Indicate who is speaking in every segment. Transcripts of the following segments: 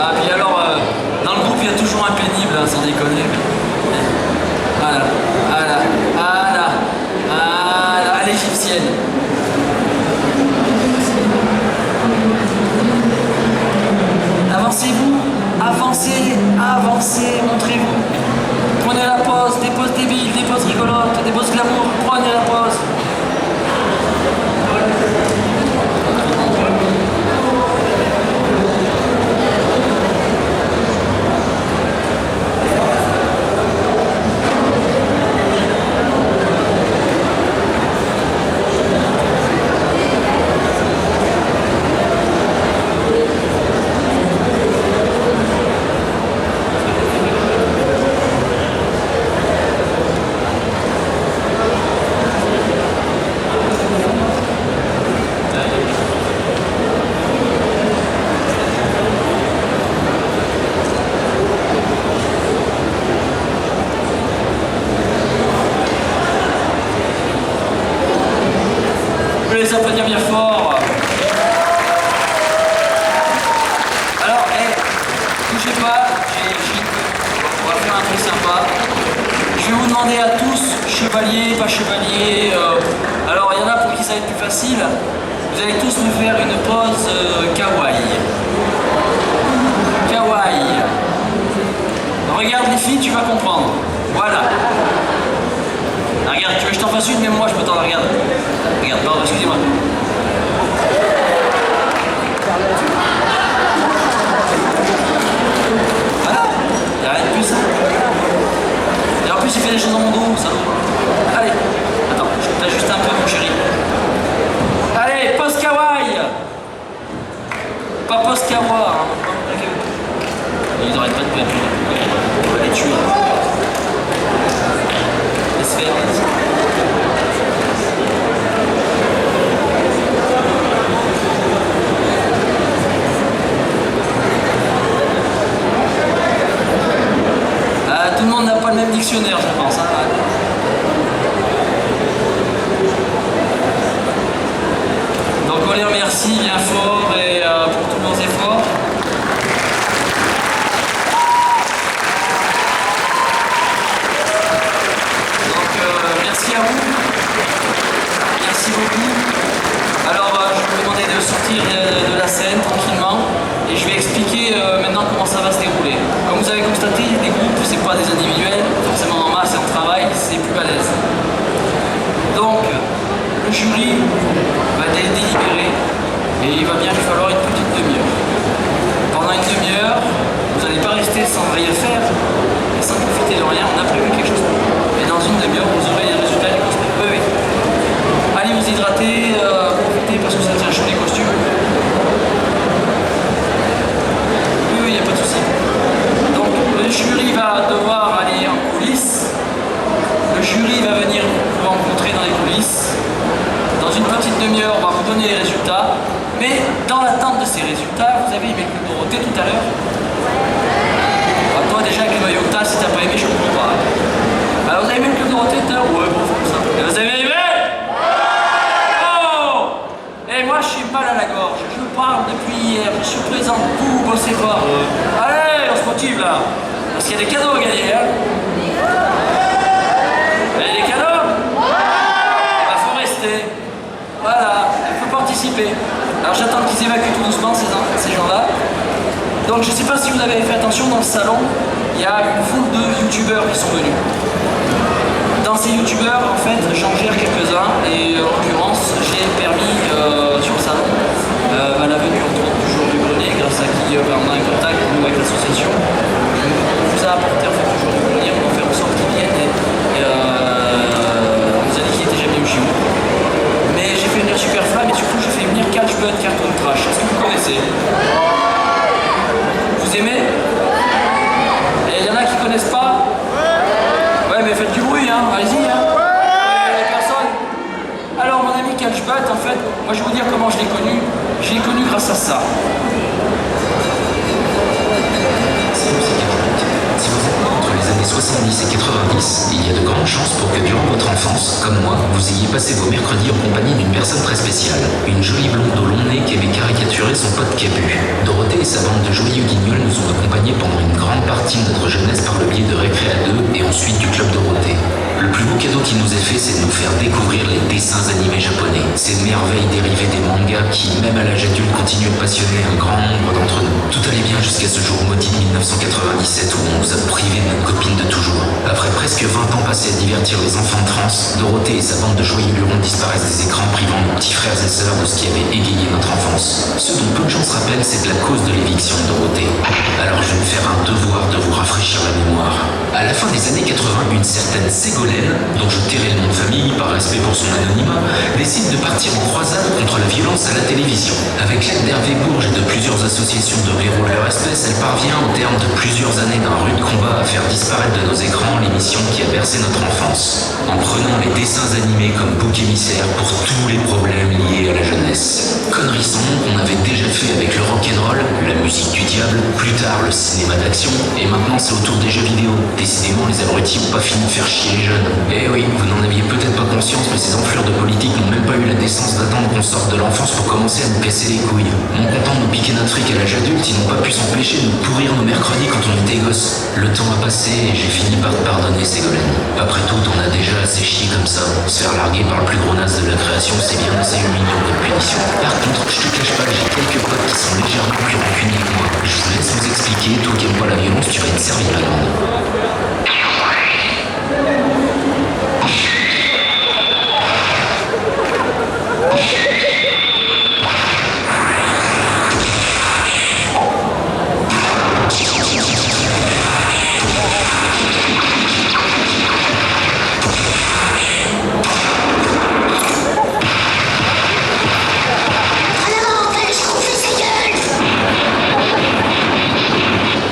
Speaker 1: Ah, puis alors, dans le groupe, il y a toujours un pénible, hein, sans déconner. Voilà, voilà, voilà, voilà, à l'égyptienne. Avancez-vous, avancez, avancez, montrez-vous. Prenez la pause, des poses débiles, des poses rigolotes, des poses glamour, prenez la pause. Les applaudir bien fort. Alors, bougez pas, on va faire un truc sympa. Je vais vous demander à tous, chevalier, pas chevalier, alors il y en a pour qui ça va être plus facile, vous allez tous me faire une pose kawaii. Kawaii. Regarde les filles, tu vas comprendre. Voilà. Ah, regarde, tu veux que je t'en fasse une, même moi je peux t'en regarder. Regarde, pardon, excusez-moi. Voilà, il n'y a rien de plus ça. Et en plus il fait des choses dans mon dos, ça. Allez, attends, je t'ajuste un peu mon chéri. Allez, pose kawaii. Pas pose kawa, hein. Ils n'arrêtent pas de perdre. On va les tuer. Laisse faire. Tout le monde n'a pas le même dictionnaire, je pense. Hein. Donc on les remercie bien fort et pour tous leurs efforts. Donc merci à vous. Merci beaucoup. Alors je vais vous demander de sortir de la scène tranquillement et je vais expliquer maintenant comment ça va se dérouler. Comme vous avez constaté, des groupes, c'est pas des individuels, forcément en masse et en travail, c'est plus balèze. Donc, le jury va délibérer et il va bien lui falloir une petite demi-heure. Pendant une demi-heure, vous n'allez pas rester sans rien faire et sans profiter de rien, on a prévu quelque chose. Et dans une demi-heure, vous aurez les résultats du costume. Oui, oui. Allez vous hydrater, profitez parce que ça tient chaud les costumes. Oui, oui, il n'y a pas de souci. Donc le jury va devoir aller en coulisses. Le jury va venir vous rencontrer dans les coulisses. Dans une petite demi-heure, on va vous donner les résultats. Mais dans l'attente de ces résultats, vous avez aimé le Club Dorothée tout à l'heure. Toi déjà avec le maillot que t'as, si t'as pas aimé, je comprends pas. Alors vous avez aimé le Club Dorothée tout à l'heure? Ouais, bon, comme ça. Et vous avez aimé? Oh! Et moi je suis mal à la gorge. Je parle depuis hier, je suis présent. Vous bossez pas. Allez, on se motive là. Parce qu'il y a des cadeaux à gagner, hein. Vous avez des cadeaux? Bah faut rester. Voilà, il faut participer. Alors j'attends qu'ils évacuent tout doucement ces gens-là. Donc je sais pas si vous avez fait attention, dans le salon, il y a une foule de youtubeurs qui sont venus. Dans ces youtubeurs, en fait, j'en gère quelques-uns et en l'occurrence, j'ai permis sur le salon la venue entre autres du jour du grenier, grâce à qui on a un contact nous, avec l'association. On vous a apporté en fait le jour du grenier, on va faire en sorte qu'ils viennent et on nous a dit qu'il était jamais venu chez vous. Mais j'ai fait venir Superfly et surtout j'ai fait venir Catch Bud Cartoon Crash. Est-ce que vous connaissez? Vous aimez? Et il y en a qui connaissent pas? Ouais, mais faites du bruit, hein, allez-y, hein. Personne. Alors, mon ami Catch Bud, en fait, moi je vais vous dire comment je l'ai connu. Je l'ai connu grâce à ça.
Speaker 2: Si vous êtes entre les années 70 et 90, il y a de grandes chances pour que durant votre enfance, comme moi, vous ayez passé vos mercredis en compagnie d'une personne très spéciale. Une jolie blonde au long nez qui aimait caricaturer son pote Cabu. Dorothée et sa bande de joyeux guignols nous faire découvrir les dessins animés japonais. Ces merveilles dérivées des mangas qui, même à l'âge adulte, continuent de passionner un grand nombre d'entre nous. Tout allait bien jusqu'à ce jour maudit de 1997 où on nous a privés de notre copine de toujours. Après presque 20 ans passés à divertir les enfants de France, Dorothée et sa bande de joyeux lurons disparaissent des écrans, privant nos petits frères et sœurs de ce qui avait égayé notre enfance. Ce dont peu de gens se rappellent, c'est que la cause de l'éviction de Dorothée. Alors je vais me faire un devoir de vous rafraîchir la mémoire. À la fin des années 80, une certaine Ségolène, dont je tairai le nom de famille par respect pour son anonymat, décide de partir en croisade contre la violence à la télévision. Avec l'aide d'Hervé Bourges et de plusieurs associations de héros de leur espèce, elle parvient au terme de plusieurs années d'un rude combat à faire disparaître de nos écrans l'émission qui a bercé notre enfance, en prenant les dessins animés comme bouc émissaire pour tous les problèmes liés à la jeunesse. Conneries sans nom qu'on avait déjà fait avec le rock'n'roll, la musique du diable, plus tard le cinéma d'action, et maintenant c'est au tour des jeux vidéo. Décidément, les abrutis n'ont pas fini de faire chier les jeunes. Eh oui, vous n'en aviez peut-être pas conscience, mais ces enflures de politique n'ont même pas eu la décence d'attendre qu'on sorte de l'enfance pour commencer à nous casser les couilles. Non contents de nous piquer notre fric à l'âge adulte, ils n'ont pas pu s'empêcher de nous pourrir nos mercredis quand on était gosses. Le temps a passé et j'ai fini par te pardonner, Ségolène. Après tout, on a déjà assez chié comme ça. Se faire larguer par le plus gros naze de la création, c'est bien assez humiliant comme punition. Par contre, je te cache pas que j'ai quelques potes qui sont légèrement plus rancuniers que moi. Je vous laisse vous expliquer, toi qui aimes pas la violence, tu vas être servi la grande.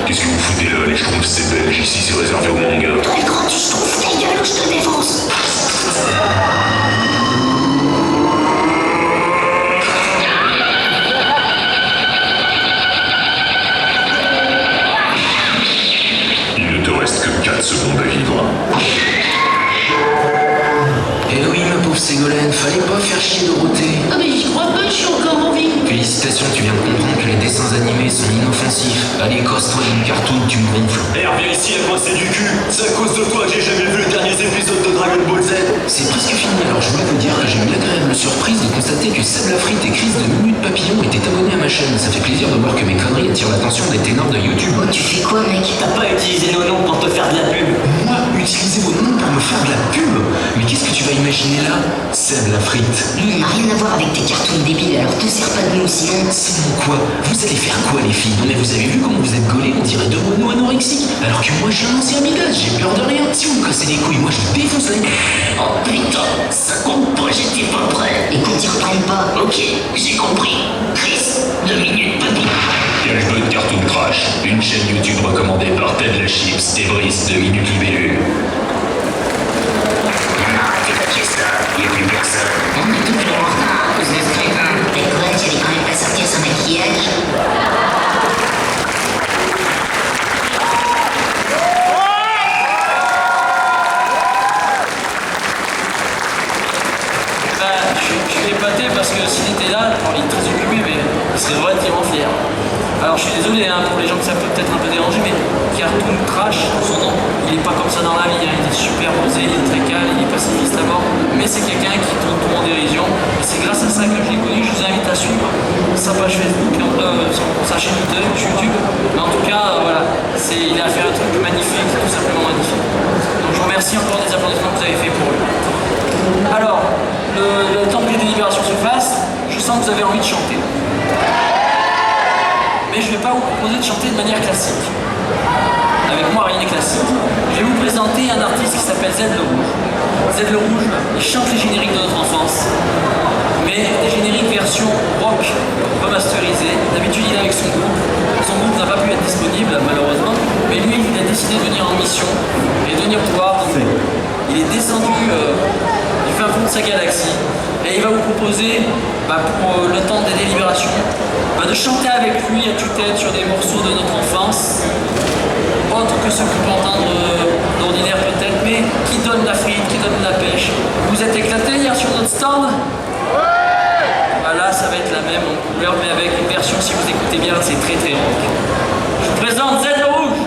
Speaker 3: Qu'est-ce que vous foutez là, les schtroumpfs, c'est belge, ici c'est réservé aux mangas.
Speaker 4: Toi, le grand, tu schtroumpfs, ta gueule ou je te défonce.
Speaker 3: Il ne te reste que 4 secondes à vivre.
Speaker 2: Eh oui, ma pauvre Ségolène, fallait pas faire chier Dorothée.
Speaker 4: Ah mais j'y crois pas, je suis encore en vie.
Speaker 2: Félicitations, tu viens de comprendre que les dessins animés sont inoffensifs. Allez, casse-toi d'une cartoon, tu me gonfles.
Speaker 5: Hervé ici, elle c'est du cul. C'est à cause de toi que j'ai jamais vu les derniers épisodes de Dragon Ball Z.
Speaker 2: C'est presque fini, alors je voulais vous dire que j'ai eu l'agréable surprise de constater que Seb Lafrite et Chris de Minute Papillon étaient abonnés à ma chaîne. Ça fait plaisir de voir que mes conneries attirent l'attention des ténors de YouTube.
Speaker 4: Oh, tu fais quoi, mec?
Speaker 5: T'as pas utilisé nos noms pour te faire de la pub.
Speaker 2: Moi, utiliser vos noms pour me faire de la pub? Mais qu'est-ce que tu vas imaginer là, Seb Lafrite?
Speaker 4: Nous, on n'a rien à voir avec tes cartoons débiles, alors te sers pas de nous, sinon...
Speaker 2: Sinon quoi? Vous allez faire quoi les filles? Non mais vous avez vu comment vous êtes gaulés? On dirait deux moineaux anorexiques. Alors que moi je suis un ancien midage, j'ai peur de rien. Si vous me cassez les couilles, moi je vous défonce la gueule.
Speaker 4: Oh putain, ça compte pas, j'étais pas prêt. Écoute, t'y retournes pas. Ok, j'ai compris. Chris, 2 minutes, papy.
Speaker 3: Quel jeu de cartoon crash? Une chaîne YouTube recommandée par Ted la Chips, Brice, 2 minutes libellule.
Speaker 4: Arrêtez de faire ça, y'a plus personne. On est toujours en retard à cause de ce crétin. Et quoi, tu allais quand même pas sortir son maquillage?
Speaker 1: Je suis épaté parce que s'il était là, bon, il est très occupé, mais il serait relativement fier. Alors je suis désolé hein, pour les gens que ça peut peut-être un peu déranger, mais Cartoon Crash, son nom, il est pas comme ça dans la vie, hein. Il est super posé, il est très calme, il est pacifiste à mort, mais c'est quelqu'un qui tourne tout en dérision, et c'est grâce à ça que je l'ai connu. Je vous invite à suivre sa page Facebook, sa chaîne YouTube, mais en tout cas, voilà, il a fait un truc magnifique, tout simplement magnifique. Donc je vous remercie encore des applaudissements que vous avez fait pour lui. Alors, le temps que les délibérations se fassent, je sens que vous avez envie de chanter. Mais je ne vais pas vous proposer de chanter de manière classique. Avec moi, rien n'est classique. Je vais vous présenter un artiste qui s'appelle Z le Rouge. Z le Rouge, il chante les génériques de notre enfance, mais des génériques version rock remasterisées. D'habitude, il est avec son groupe. Son groupe n'a pas pu être disponible, malheureusement, mais lui, il a décidé de venir en mission et de venir voir. Il est descendu du fin fond de sa galaxie et il va vous proposer, pour le temps des délibérations, de chanter avec lui à tue-tête sur des morceaux de notre enfance, autres que ceux qu'on peut entendre d'ordinaire peut-être, mais qui donnent la frite, qui donnent la pêche. Vous êtes éclatés hier sur notre stand? Voilà, ça va être la même en couleur, mais avec une version, si vous écoutez bien, c'est très très rock. Je vous présente Z le Rouge.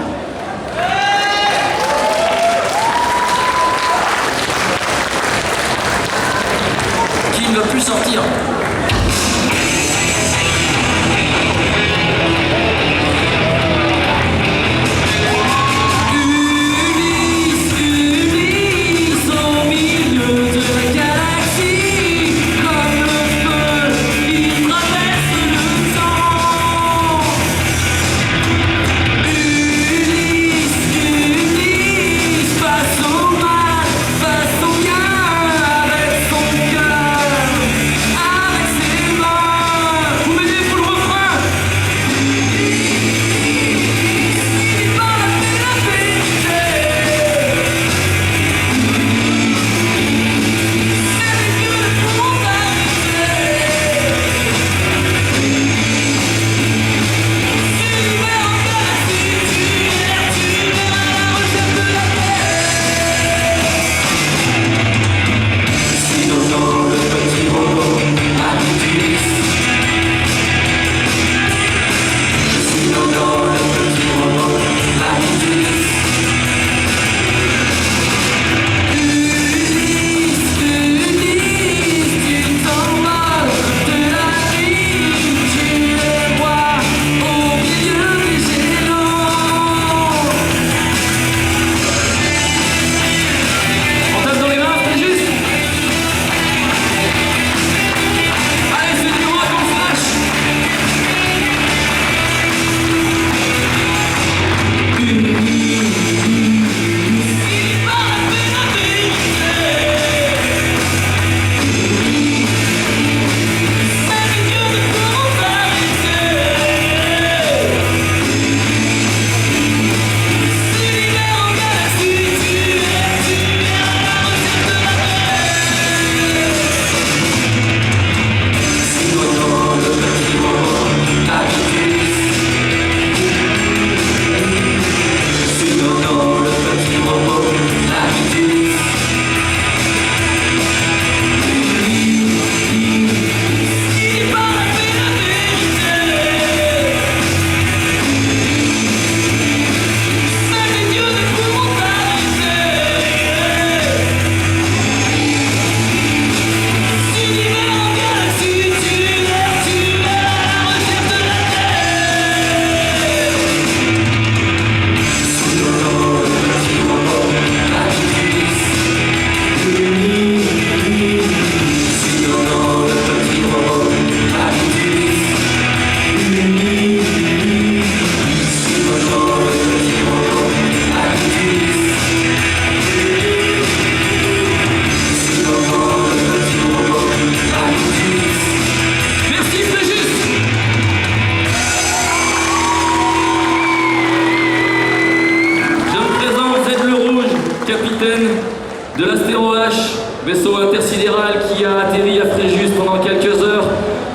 Speaker 6: de l'Astéro H, vaisseau intersidéral qui a atterri à Fréjus pendant quelques heures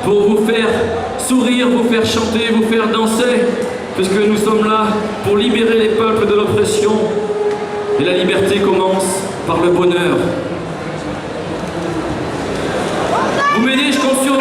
Speaker 6: pour vous faire sourire, vous faire chanter, vous faire danser, puisque nous sommes là pour libérer les peuples de l'oppression. Et la liberté commence par le bonheur. Vous m'aidez, je compte sur vous.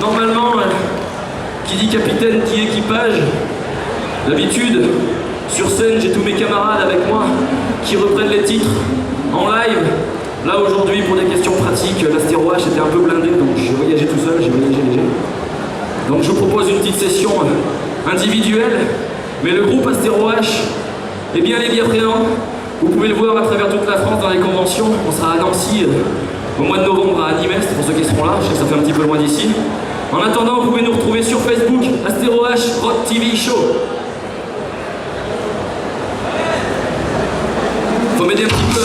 Speaker 6: Normalement, qui dit capitaine dit équipage. D'habitude, sur scène, j'ai tous mes camarades avec moi qui reprennent les titres en live. Là, aujourd'hui, pour des questions pratiques, l'Astéro H était un peu blindé, donc j'ai voyagé tout seul, j'ai voyagé léger. Donc je vous propose une petite session individuelle, mais le groupe Astéro H est bien présent. Vous pouvez le voir à travers toute la France dans les conventions. On sera à Nancy au mois de novembre à Animest, pour ceux qui seront là, je sais que ça fait un petit peu loin d'ici. En attendant, vous pouvez nous retrouver sur Facebook, Astéro H Rock TV Show. Faut m'aider un petit peu.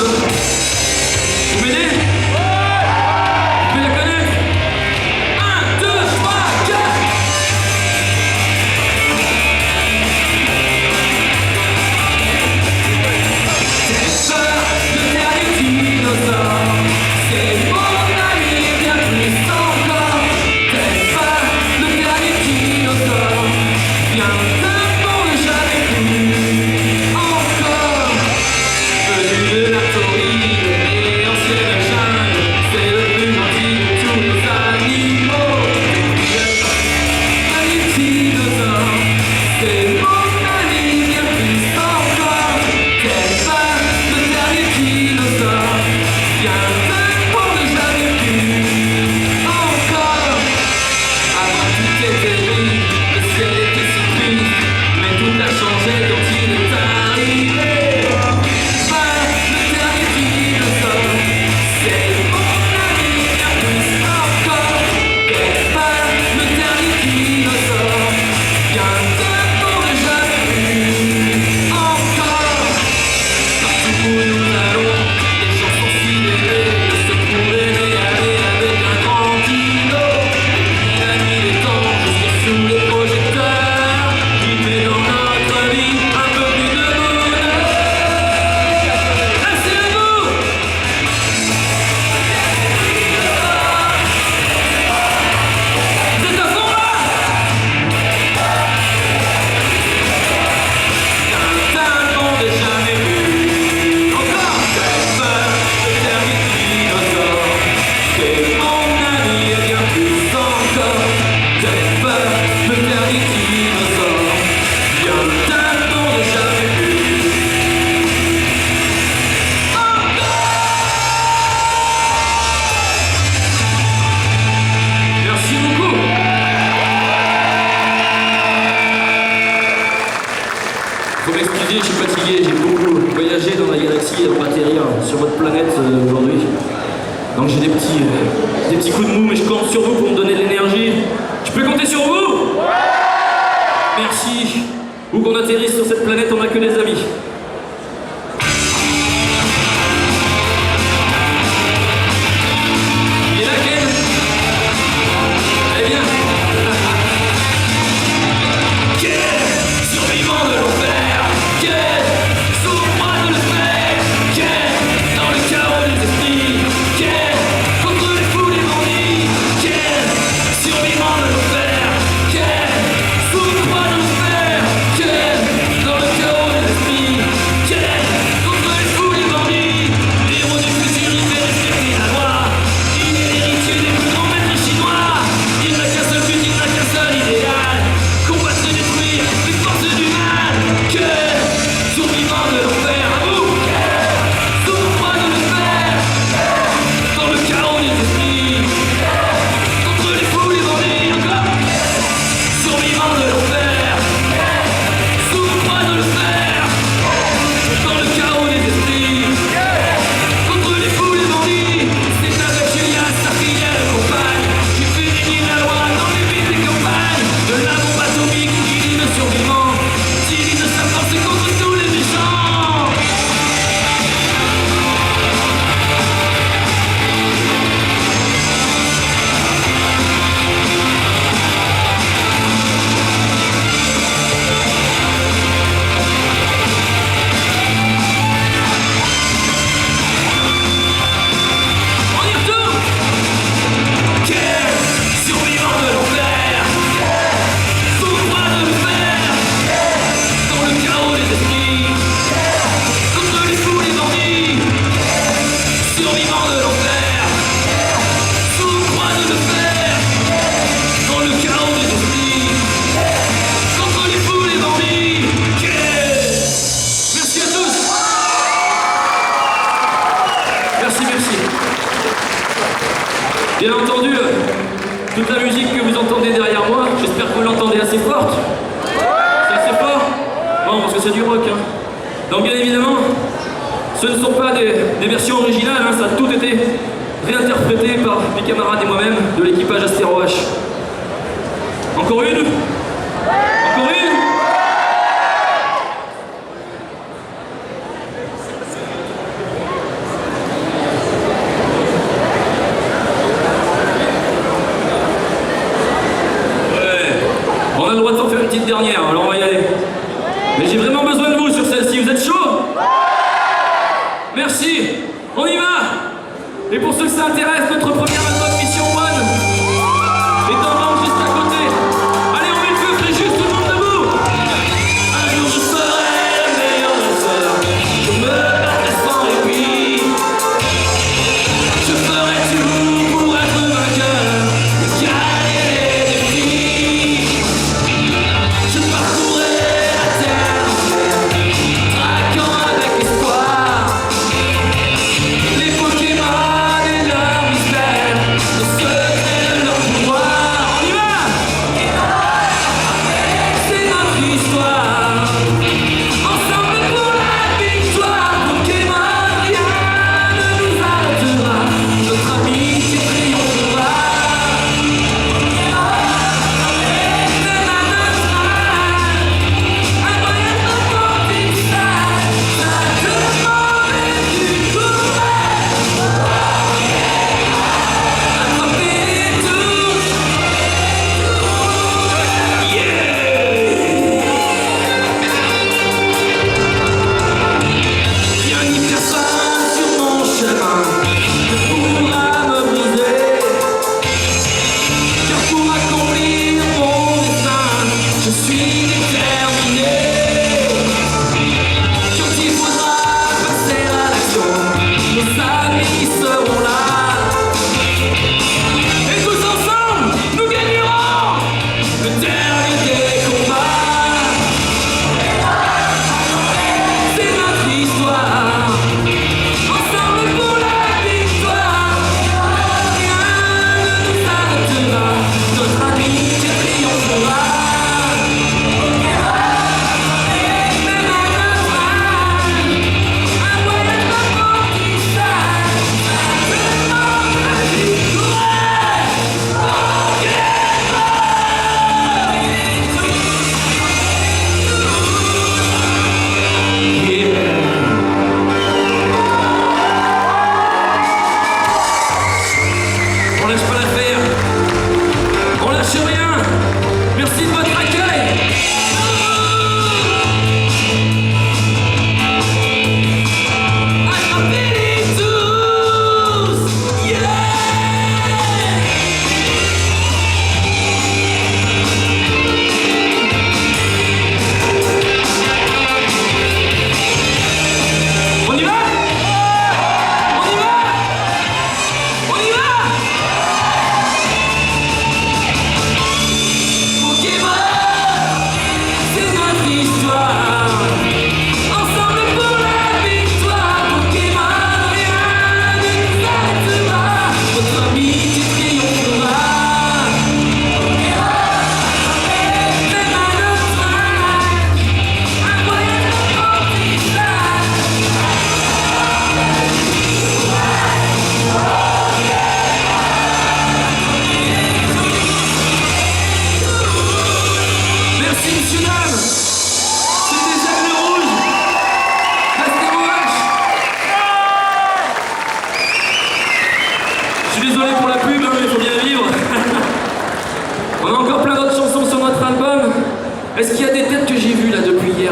Speaker 6: Vous m'aidez? Vous pouvez la connaître? 1, 2, 3, 4. J'ai peur, le dernier dinosaure. C'est mon ami, bien plus encore. T'es pas le dernier dinosaure. Viens de mon Faut m'excuser, je suis fatigué, j'ai beaucoup voyagé dans la galaxie avant d'atterrir sur votre planète aujourd'hui. Donc j'ai des petits coups de mou, mais je compte sur vous pour me donner de l'énergie. Je peux compter sur vous? Merci. Où qu'on atterrisse sur cette planète, on n'a que des amis. Il est là, Ken? Eh bien. Ken, survivant de l'enfer. Ken, souffre de l'enfer. Ken, dans le chaos des esprits. Ken, contre les fous, les bandits. Ken, survivant de l'enfer. Ken, souffre de l'enfer. Ken, dans le chaos des esprits. Ken, contre les fous, les bandits. Héros du futur, il fait respecter la loi. Il est l'héritier des plus grands maîtres chinois. Il n'a qu'un seul but, il n'a qu'un seul idéal. Combattre et détruire les forces du mal. Ken, survivant de l'enfer. À vous. Souffre de l'enfer. Dans le chaos des esprits. Contre les fous, les bandits. Encore. Survivant de l'enfer. Souffre de l'enfer. Dans le chaos des esprits. Contre les fous, les bandits. C'est avec Julia, sa fidèle compagne, qui fait régner la loi dans les villes et campagnes. De la bombe atomique qui guide le survivant, utilise sa force contre tous les méchants. On y retourne. Ken, survivant de l'enfer. Souffre de l'enfer. Dans le chaos des esprits. Contre les fous, les bandits. Survivant de l'enfer. Souffre de l'enfer. Dans le chaos des esprits. Contre les fous, les bandits. Ken. Merci à tous. Merci. Bien entendu, toute la musique que vous entendez derrière moi, j'espère que vous l'entendez assez forte. C'est assez fort? Bon, parce que c'est du rock, hein. Donc bien évidemment, ce ne sont pas des versions originales, hein, ça a tout été réinterprété par mes camarades et moi-même de l'équipage Astéro H. Encore une? Encore une? On a le droit de s'en faire une petite dernière, alors on va y aller. Mais j'ai vraiment besoin de vous sur celle-ci, vous êtes chaud? Merci, on y va. Et pour ceux que ça intéresse, notre premier album Mission One est en vente juste à côté. Allez, on met le feu, fais juste tout le monde debout. Un jour je serai le meilleur danseur, je me battrai sans répit. Je ferai tout pour être vainqueur, gagner les défis. Je parcourrai la terre entière, traquant avec espoir les Pokémon et leurs mystères.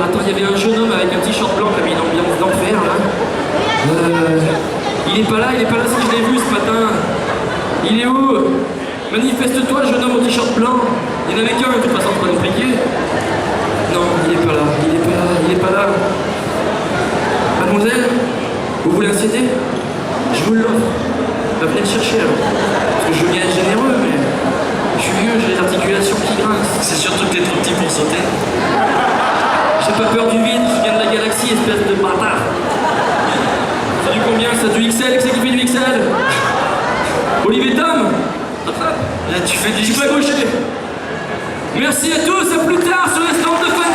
Speaker 6: Attends, il y avait un jeune homme avec un t-shirt blanc qui avait une ambiance d'enfer là. Il est pas là si je l'ai vu ce matin. Il est où? Manifeste-toi, jeune homme au t-shirt blanc. Il n'y en avait qu'un, de toute façon, pas compliqué. Non, il est pas là, il est pas là. Mademoiselle, vous voulez un CD? Je vous l'offre. Venez le chercher alors. Parce que je veux bien être généreux, mais je suis vieux, j'ai les articulations qui grincent.
Speaker 1: C'est surtout que t'es trop petit pour sauter.
Speaker 6: J'ai pas peur du vide, je viens de la galaxie, espèce de bâtard. Ça du combien ça? Du XL? Qui c'est qui fait du XL? Olivier Tom? Attrape.
Speaker 1: Là, tu fais du...
Speaker 6: Je suis pas gaucher. Merci à tous, à plus tard sur les stands de fan